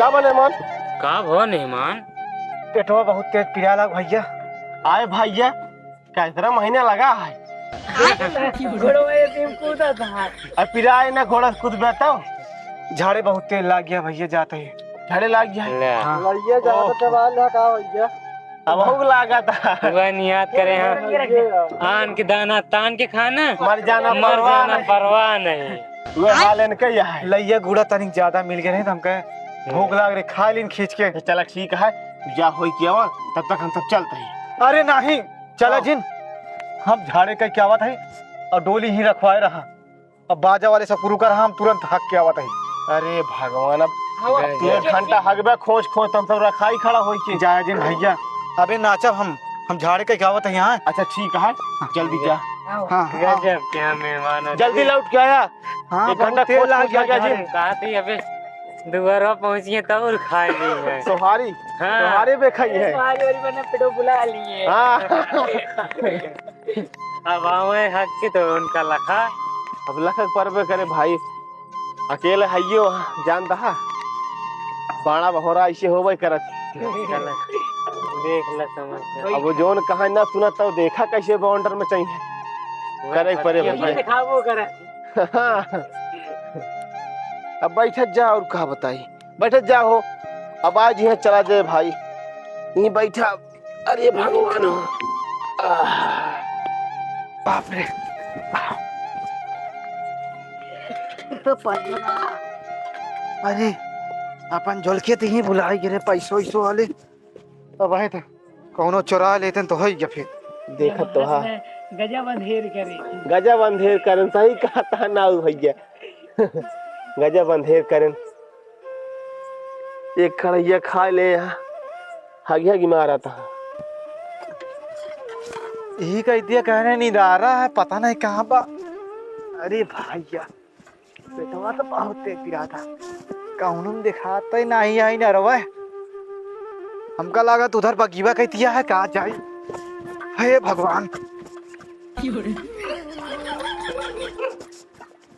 का बने मन? का भो मेहमान? पेटवा बहुत तेज पिया लग भैया। आए भैया, कैसा महीना लगा है? अब पिराए ना घोड़ा कूद बैठा। झाड़े बहुत तेज लाग गया भैया, जाते ही झाड़े लाग गया। हाँ। भैया ज्यादा सवाल है का भैया? अब भूख लागा था। वह नियत करे हम आन के दाना तान के खाना, मर जाना परवाह नहीं। वो हाल इनका ही है। लइया गुड़ा तनिक ज्यादा मिल गए नहीं तो हम कहे भूख लाग रही, खा लीन खींच के। चला ठीक है, तू जा हो किया तब तक हम सब चलते हैं। अरे नहीं चला जिन, हम झाड़े का क्या बात है और डोली ही रखवाए रहा। अब बाजा वाले सब शुरू कर, हम तुरंत हक के आवत है। अरे भगवान, अब तू एक घंटा हगबे खोज खोज हम सब रखाई खड़ा हो के जाया जिन भैया। अबे नाचब हम झाड़े का क्या आवत है यहाँ। अच्छा ठीक है, जल्दी जा। हाँ गजब क्या मेहमान, जल्दी लौट के आया। हाँ एक घंटा खोज लाग गया जी। कहा थी अबे दोबारा पहुंचिए तब और खाए ली है। सोहारी सोहारी पे खाई है। पेटो बुला लिए। हाँ। अब आवे हक के तो उनका लखा। अब लखक परबे करे भाई, अकेले हइयो जानता है बाड़ा बहोरा ऐसे होवे करत। देख ल समझ। अब वो जोन कहा ना सुना तो देखा कैसे बाउंडर में चाहिए करे परे भैया। दिखावो करे। अब बैठत जा और कहा बताई, बैठत जा हो। अब आज यहाँ चला जाए भाई, यहीं बैठा। अरे भगवान हो, बाप रे। अरे अपन झोलके तो ही बुलाई गिरे पैसों वैसों वाले। अब आए तो कौनो चुरा लेते तो है या फिर देखत तो हा गजब अंधेर करे। गजब अंधेर करन, सही कहा था ना भैया। गजब अंधेर करन। एक खड़ैया खा ले हगी हगी मारा था। यही कह दिया, कहने नींद आ रहा है, पता नहीं कहाँ बा। अरे भैया पेटवा तो बहुत तेज पिरा था, कौन दिखाता ही नहीं आई ना रवा। हमका लागत उधर बगीवा कहतिया है, कहा जाई। हे भगवान।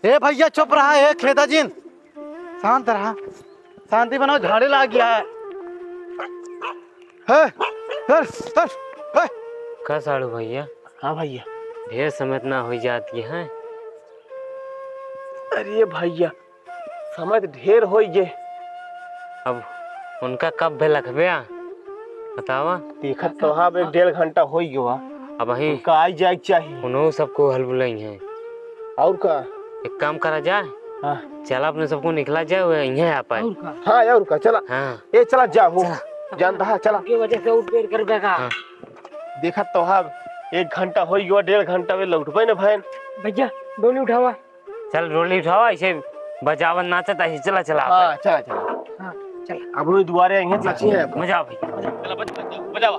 ए भैया चुप रहा है खेता जिन, शांत रहा, शांति बनाओ, झाड़े लाग गया है। का साड़ू भैया? हाँ भैया। ढेर समय ना हो जाती है। अरे भैया समझ ढेर हो जे। अब उनका कब भे लखबे बतावा। देखत तो हाँ, एक 1.5 घंटा हो गया। अब वही का आई जाए चाहिए। उन्हों सबको हल बुलाई है। और का एक काम करा जाए। हाँ चला अपने सबको निकला जाए, वो यहीं आ पाए। हाँ और का चला। हाँ ए चला जा हो, जानता है चला। की वजह से उठ कर देगा। हाँ। देखत तो हाँ 1 घंटा हो गया, 1.5 घंटा में लौटबे ना भैन। भैया डोली उठावा। चल डोली उठावा, ऐसे बजावन नाचता है। चला चला। हाँ चला चला। हाँ चल। अब वो दुआरे आएंगे लक्ष्मी है। मजा भैया, चला बजावा।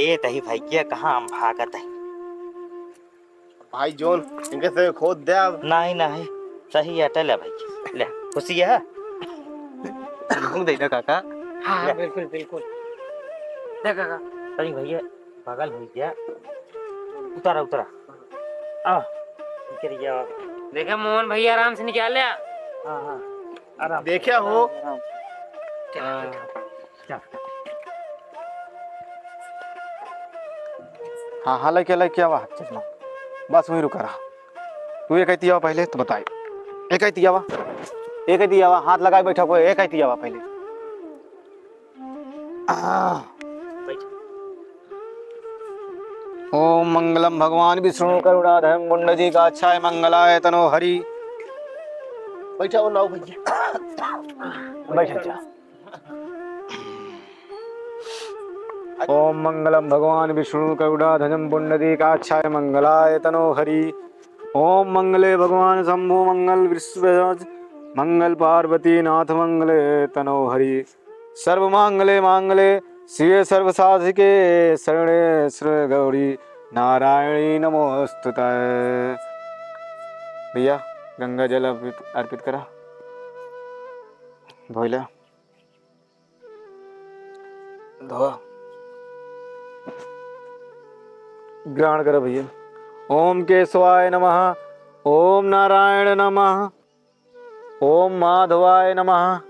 ए तही भैया कहाँ हम भागत है। भाई जोन इनके से खोद दे अब। नहीं नहीं सही अटल है भैया। ले खुशी है। घूम देना काका। हाँ बिल्कुल बिल्कुल। देख काका तही भैया बगल हो गया। उतारा उतारा आ निकल गया। देखा मोहन भैया आराम से निकाल लिया। हाँ हाँ आराम देखा हो आराम। चल हाँ हाँ लेके आवा चश्मा। बस वहीं रुका रहा। तू एक कहती आवा पहले तो बताई। एक कहती आवा। एक कहती आवा हाथ लगाए बैठा कोई एक कहती आवा पहले। बैठ। ओम मंगलम भगवान विष्णु करुणाधर मुंड जी का अच्छाय मंगलाय तनो हरि। बैठा हो नाव भैया। बैठा जा। ओम मंगलम भगवान विष्णु करुणाधरम पुण्डरी काक्षाय मंगलाय तनो हरि। ओम मंगले भगवान शंभु मंगल विश्वज मंगल पार्वती नाथ मंगले तनो हरि। सर्व मांगले मांगले शिवे सर्व साधिके शरणे श्री गौरी नारायणी नमोस्तुते। भैया गंगा जल अर्पित करा। धोइला धो ग्रहण करो भैया। ओम केशवाय नमः। ओम नारायण नमः। ओम माधवाय नमः।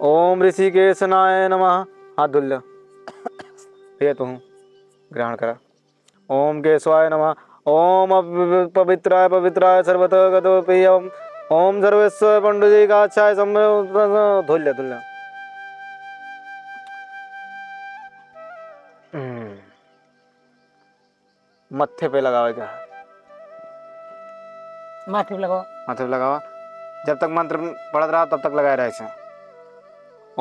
ओम ऋषिकेशनाय नमः। हाथ धुल लो भैया तुम ग्रहण करा। ओम केशवाय नमः। ओम पवित्राय पवित्राय सर्वतः गतो पेयम। ओम सर्वेश्वर पंडित का अच्छा धुल लो धुल लो। मत्थे पे लगाओ क्या। माथे पे लगाओ। माथे पे लगावा। जब तक मंत्र पढ़त रहा तब तक लगाए रहे इसे।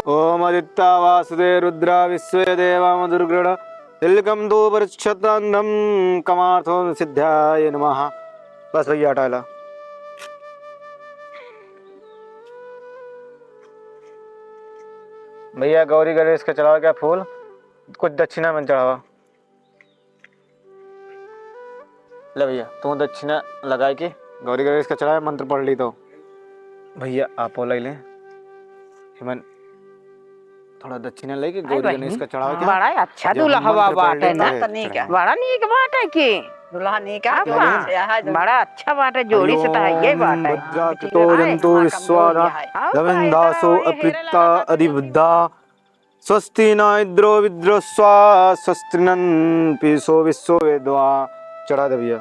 ओम आदित्य वासुदेव रुद्रा विश्व देवा मधुर्गृण तिलकम दो वर्षतंदम कमार्थो सिद्धाय नमः। बस भैया हटा ला। भैया गौरी गणेश का चढ़ावा क्या फूल कुछ दक्षिणा में चढ़ावा। ले भैया तू दक्षिणा लगाए के गौरी गणेश का चढ़ाया मंत्र पढ़ ली तो भैया आप ले लें हिमन थोड़ा दक्षिणा लेके गौरी गणेश का चढ़ावा क्या। बड़ा अच्छा जब दूल्हा मंत्र बाटे पढ़ ना लेते तनी हैं, क्या बड़ा नीक बाटे की दुल्हा नहीं का बड़ा अच्छा बाटे जोड़ी से तो है ये बाटे भद्राकृतो जंतु विश्वादा रविंदासो अप्रिता अधिबुद्धा स्वस्ति न इंद्रो विद्रोस्वा स्वस्ति नन पीसो विश्व वेदवा। चढ़ा दे भैया।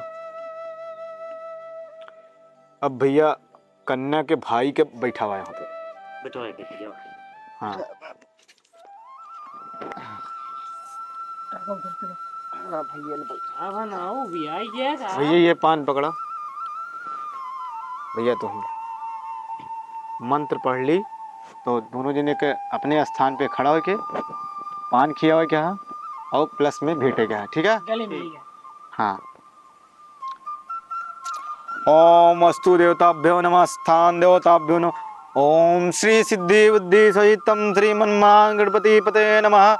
अब भैया कन्या के भाई के बैठा हुआ है यहाँ पे। बैठो है भैया। हाँ हाँ भैया अब ना भी आई गया भैया ये पान पकड़ा। भैया तुम मंत्र पढ़ ली तो दोनों जने के अपने स्थान पे खड़ा होके पान खिया हो क्या और प्लस में भेंटे क्या ठीक है। गले मिल गया। हाँ ओम अस्तु देवताभ्यो नमः स्थान देवताभ्यो नमः। ओम श्री सिद्धि बुद्धि सहितम श्रीमन्मान गणपति पते नमः।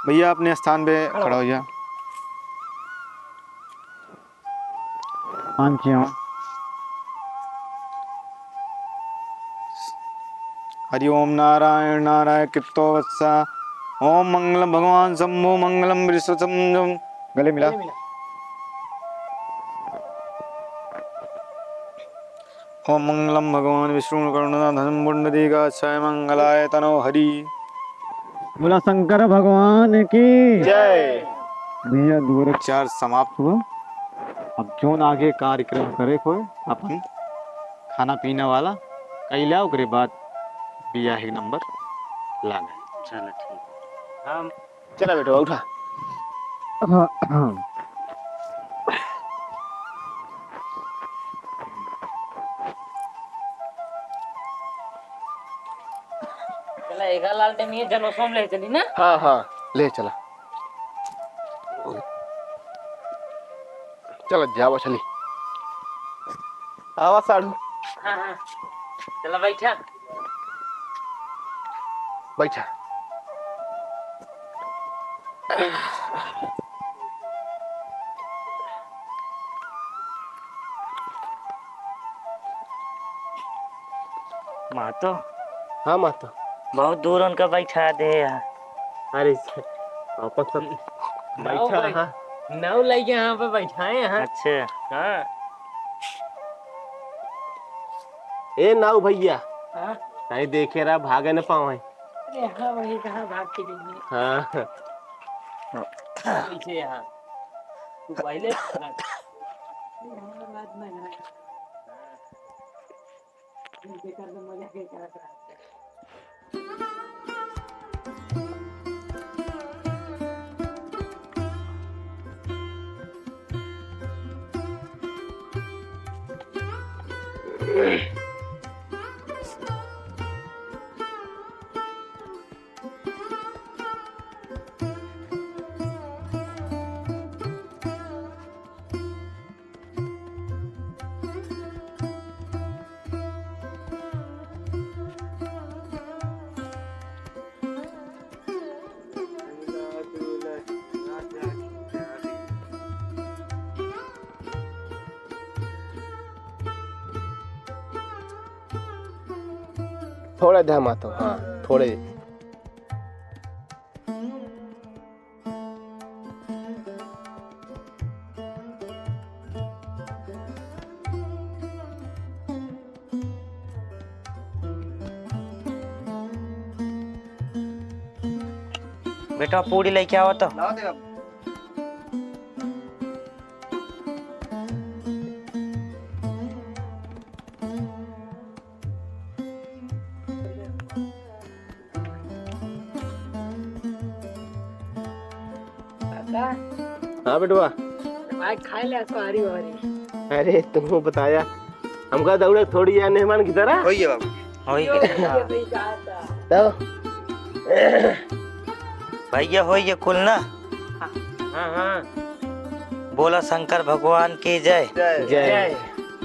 भैया अपने स्थान पे खड़ा हो जा। पान खिया हरि ओम नारायण नारायण कृतो वत्सा। ओम मंगलम भगवान शंभु मंगलम विश्वसम। गले मिला। ओम मंगलम भगवान विष्णु करुणाधरम पुंडरीकाक्षाय मंगलाय तनो हरि। बोला शंकर भगवान की जय। भैया दूरचार समाप्त हुआ। अब क्यों आगे कार्यक्रम करे कोई अपन खाना पीना वाला कई लिया ओकरे बाद बिया ही नंबर लागे। चलो ठीक है। हम चला बेटो उठा। चला एक लाल टाइम ये जनोसम ले चली ना। हाँ हाँ ले चला। चला जावा चली आवा साढ़ू हाँ हाँ चला बैठा। बैठा। महतो हाँ माता। बहुत दूर उनका बैठा दे यार। अरे अपन सब बैठा हाँ। नाव लेके यहाँ पे बैठाए हैं। अच्छा हाँ ए नाऊ भैया हाँ। नहीं देखे रहा भागे न पावे। अरे हाँ वही कहाँ भाग के जाएंगे। हाँ पीछे यहाँ तू पहले थोड़ा ध्यान माता हाँ थोड़े। बेटा पूरी लेके आओ तो। हाँ बेटवा आज खाए ले सारी वारी। अरे तुम बताया हमका दौड़े थोड़ी या मेहमान की तरह होइए बाबू। होई तो भैया होइए कुल ना। हाँ हाँ बोला शंकर भगवान की जय। जय।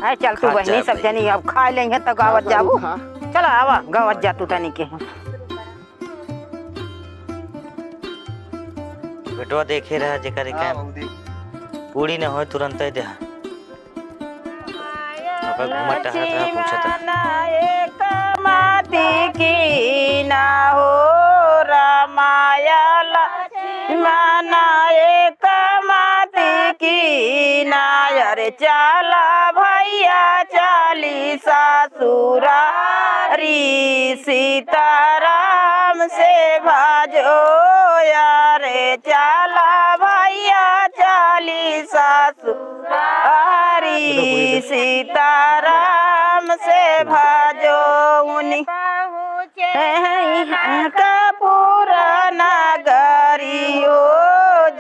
है चल तू बहनी सब जनी अब खा लेंगे तो गावत जाबू। चल आवा गावत जा तू तनी के। बेटवा देखे रहा जेकर हाँ के बाबू देख। पूरी न हो तुरंत ही दे। अब घूमत रहा पूछता एक माती की ना हो रामाया लक्ष्मण एक माती की ना अरे चला भैया चाली ससुरारी सीताराम से भाजो यारे चला भैया चाली ससुरारी सीताराम से भाजो उन्हीं कपूर नगरी हो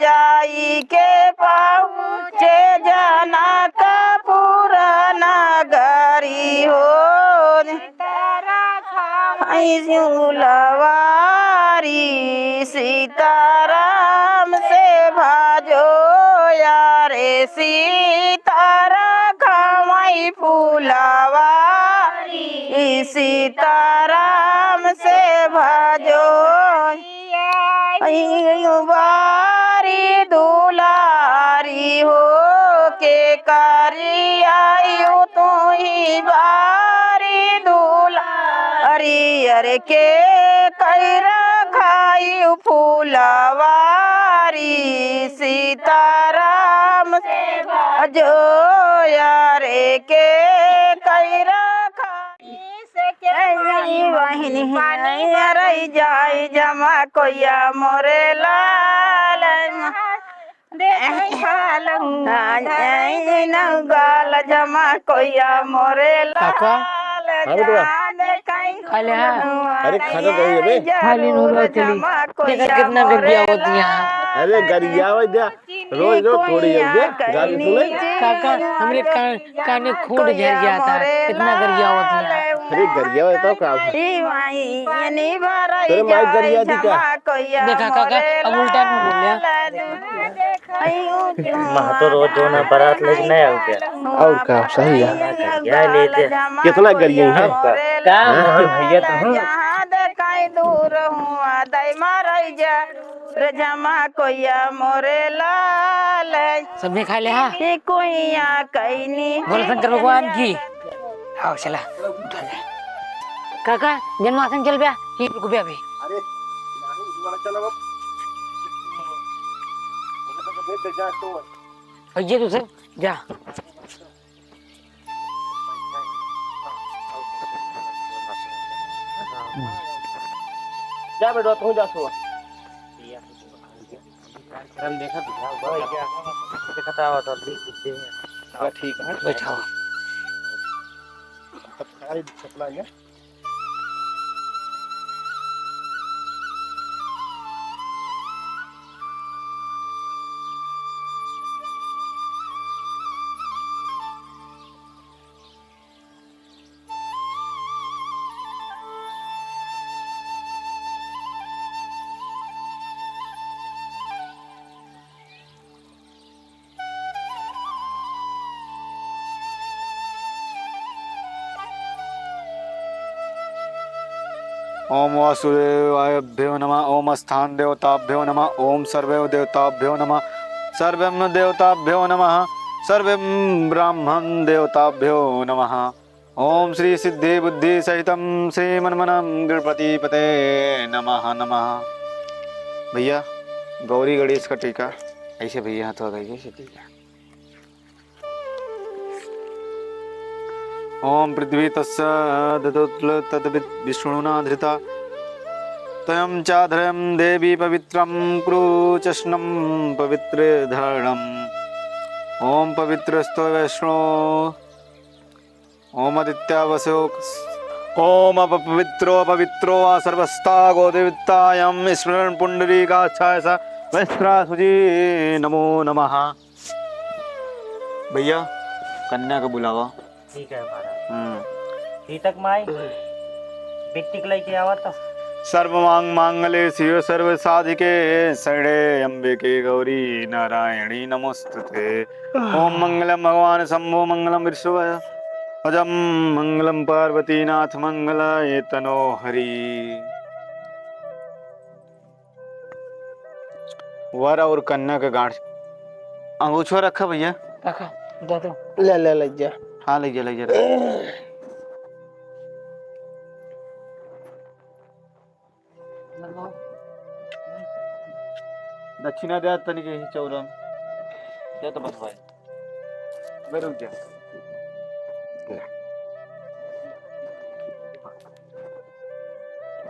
जाई के पहुँचे जना कपूर नगरी हो लवारी सीताराम से भाजो यारे सीतारा खवाई फूलवारी सीताराम से भाजो बारी दुलारी हो के करी आयु तू ही बारी दुलारी अरे के कैरा खाई फूलवारी सीताराम से भाजो यारे के कैरा वाहिनी रही जाई जमा कोया मोरे लाल गाल जमा कोया मोरे लाल अरे खाना तो ये बे खाली नूडल चली देखा कितना गरिया होती यहाँ। अरे गरिया हो दिया रोज रोज थोड़ी है गाली सुने काका हमरे काने खून झड़ जाता है इतना गरिया होती है। अरे गरिया होता है का तेरे माइक गरिया दी क्या देखा काका अब उल्टा नहीं बोल महतो रोज दोना बारात लेके नहीं आ गया। और का सही है क्या लेते कितना गरिया है का भैया तो दूर हुआ दई मारई जा रे जमा कोया मोरे लाल सबने खा लिया। हाँ कोइया कैनी बोल शंकर भगवान की। हाँ चला काका जन्माष्टमी चल गया ये रुक गया अभी अरे नहीं तुम्हारा चलो अब मैं तो जा तो भैया तू सब जा जा बेटा तू जा सो हम देखा देखा था और ठीक है बैठा सब खाई चपला है ओम वासुदेवाभ्यो नमः ओम स्थान देवताभ्यो नमः ओम सर्वे देवताभ्यो नमः सर्वं देवताभ्यो नमः सर्वं ब्राह्मण देवताभ्यो नमः ओम श्री सिद्धि बुद्धि सहितं श्रीमन्मनं गणपतिपते नमः नमः। भैया गौरी गणेश का टीका ऐसे भैया हाथ लगाइए ऐसे टीका। ओम पृथ्वी तस्य ददोत्ल तद्विद विष्णुना धृता तयं चाधरं देवी पवित्रं क्रूचष्णं पवित्र धरणम् ओम पवित्रस्तो वैष्णो ओम आदित्यावसो ओम अपवित्रो पवित्रो वा सर्वस्ता गोदेवतायं स्मरण पुंडरीकाक्षाय स वस्त्रासुजी नमो नमः। भैया कन्या का बुलावा। ठीक है महाराज तक माई बेटी को लेके आवा तो सर्वमांग मांगले शिव सर्व साधिके शरणे अंबिके गौरी नारायणी नमोस्तुते। ओम मंगलम भगवान शंभो मंगलम विष्णु अजम मंगलम पार्वती नाथ मंगलाय तनो हरि। वर और कन्या का गांठ अंगूछा रखा भैया। काका जा तो ले जा हाँ ले जा दक्षिणा द्या तनिक ही चौरन क्या तो बस भाई बरं द्या।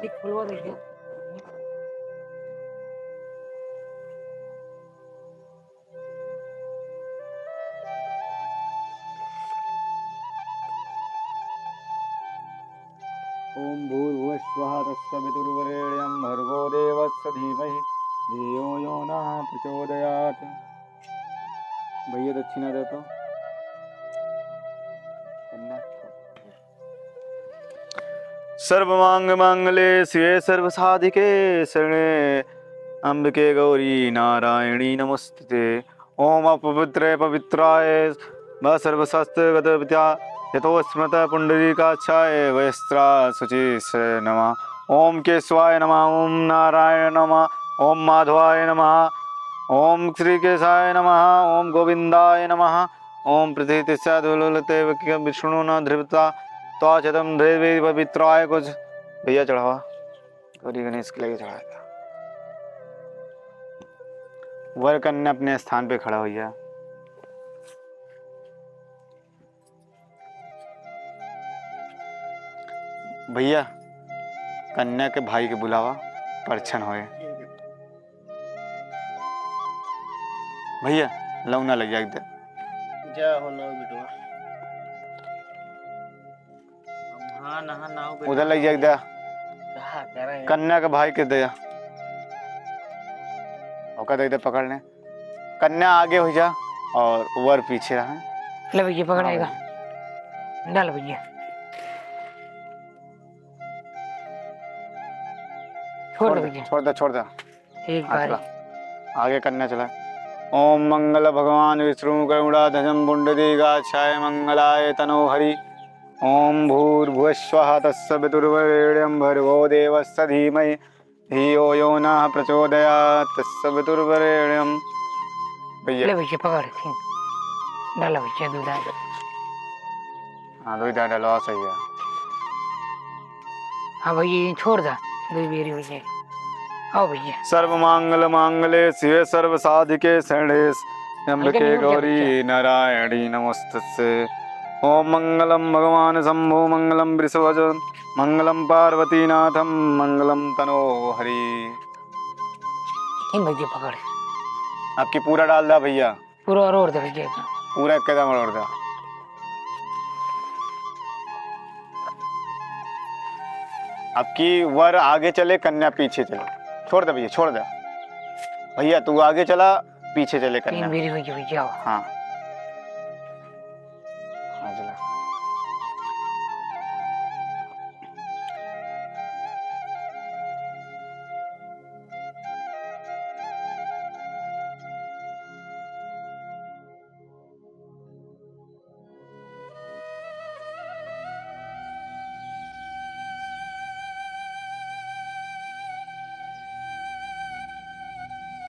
एक फुलवा देखिए ओम भूर्भुवः स्वः तत्सवितुर्वरेण्यं भर्गो देवस्य धीमहि धियो यो नः प्रचोदयात्। भैया दक्षिणा दे तो सर्वमांग मांगले शिवे सर्वसाधिके शरणे अंबिके गौरी नारायणी नमोस्तुते। ओम अपवित्रे पवित्राय व सर्वशास्त्रगत विद्या यतो स्मृत पुंडरीकाक्षाय वस्त्रा शुचि नमः। ओम केशवाय नमः ओम नारायण नमः ओम माधवाय नमः ओम श्रीकेशाय नमः ओम गोविंदाय नमः ओम पृथ्वी विष्णु न धृवता त्वाचतम देवी पवित्राय कुछ भैया चढ़ावा गौरी गणेश के लिए चढ़ाया था। वर कन्या अपने स्थान पे खड़ा भैया। भैया कन्या के भाई के बुलावा परछन होए। भैया लौना लग जाए जा हो ना बेटवा हाँ नहा नाव उधर लग जाए कहा करें कन्या के भाई के दया औका दे पकड़ने कन्या आगे हो जा और वर पीछे रहा। ले भैया पकड़ाएगा डाल भैया छोड़ दे एक बार आगे कन्या चला। ओम मंगल भगवान विष्णु करुणाध्वजं पुंडरीकाक्षाय मंगलाय तनो हरि। ओम भूर्भुवस्वः तत्सवितुर्वरेण्यं भर्गो देवस्य धीमहि धियो यो नः प्रचोदयात् तत्सवितुर्वरेण्यं। भैया ले भैया पकड़ डाला भैया दूध हाँ दो डालो सही है। हाँ भैया ये छोड़ दा दो बेरी हो जाए। आओ भैया। सर्व मांगल मांगले शिवे सर्व साधिके शरणे त्र्यंबके नहीं उठ जा गौरी नारायणी नमस्तस्ये। ओम मंगलम भगवान शंभो मंगलम वृषभजन मंगलम पार्वतीनाथम मंगलम तनो हरि। इन भैया पकड़ आपकी पूरा डाल दा भैया, पूरा रोड दे भैया। पूरा कदम और दा। आपकी वर आगे चले कन्या पीछे चले। छोड़ दे भैया, छोड़ दे भैया, तू आगे चला पीछे चले कन्या। तीन बेरी हो गई भैया। हाँ